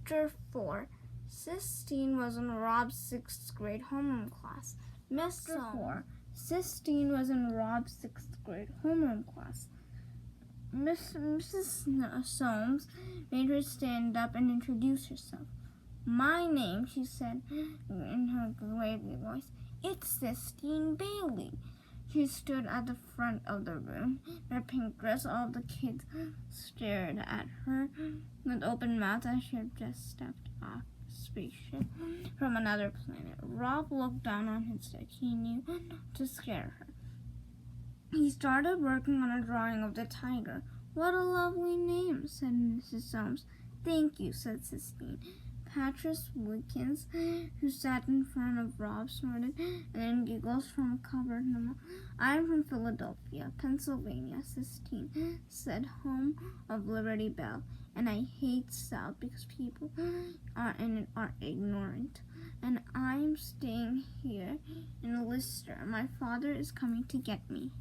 Chapter 4. Sistine was in Rob's 6th grade homeroom class. Sistine was in Rob's 6th grade homeroom class. Mrs. Soames made her stand up and introduce herself. "My name," she said in her gravely voice, "it's Sistine Bailey." She stood at the front of the room in her pink dress. All the kids stared at her with open mouths as she had just stepped off a spaceship from another planet. Rob looked down on his stick. He knew not to scare her. He started working on a drawing of the tiger. "What a lovely name," said Mrs. Soames. "Thank you," said Sistine. Patrice Wilkins, who sat in front of Rob, snorted and then giggled from a cupboard. "I'm from Philadelphia, Pennsylvania," Sistine said, "home of Liberty Bell, and I hate South because people in it are ignorant. And I'm staying here in Lister. My father is coming to get me."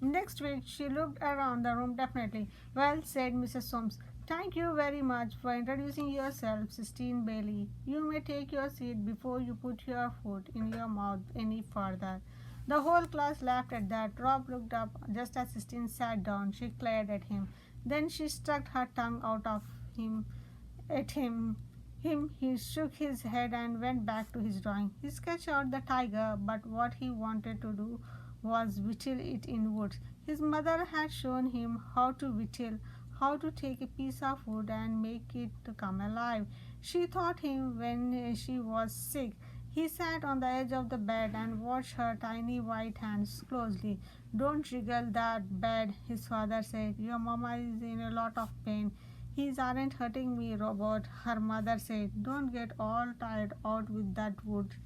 Next week, she looked around the room definitely. "Well," said Mrs. Soames, "thank you very much for introducing yourself, Sistine Bailey. You may take your seat before you put your foot in your mouth any further." The whole class laughed at that. Rob looked up just as Sistine sat down. She glared at him. Then she stuck her tongue out at him. He shook his head and went back to his drawing. He sketched out the tiger, but what he wanted to do was whittle it in wood. His mother had shown him how to whittle, how to take a piece of wood and make it come alive. She taught him when she was sick. He sat on the edge of the bed and watched her tiny white hands closely. "Don't jiggle that bed," his father said. "Your mama is in a lot of pain." "His aren't hurting me, Robert," her mother said. "Don't get all tired out with that wood,"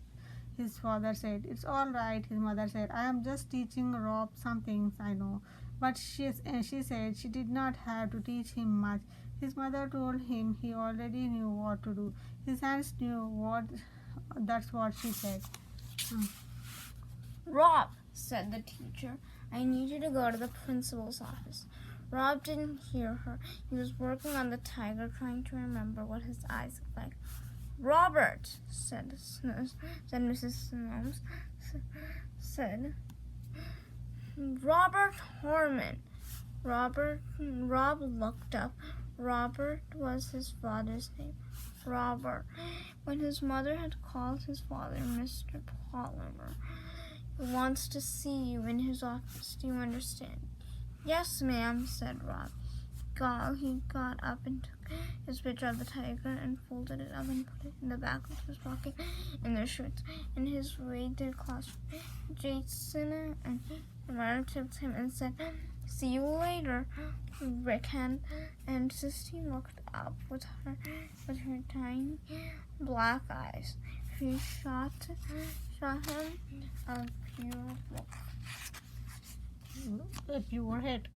his father said. "It's all right," his mother said. "I am just teaching Rob some things I know." But she said she did not have to teach him much. His mother told him he already knew what to do. His hands knew what. That's what she said. "Rob," said the teacher, "I need you to go to the principal's office." Rob didn't hear her. He was working on the tiger, trying to remember what his eyes looked like. "Robert," said Mrs. Soames, said Robert Horman. Rob looked up. Robert was his father's name. Robert. When his mother had called his father Mr. Palmer. "He wants to see you in his office. Do you understand?" "Yes, ma'am," said Rob. He got up and took his picture of the tiger and folded it up and put it in the back of his pocket in their shirts. In his way to the classroom, Jason and Mara tipped him and said, "See you later, Rickhand." And Sistine looked up with her tiny black eyes. She shot him a pure look. A pure hit.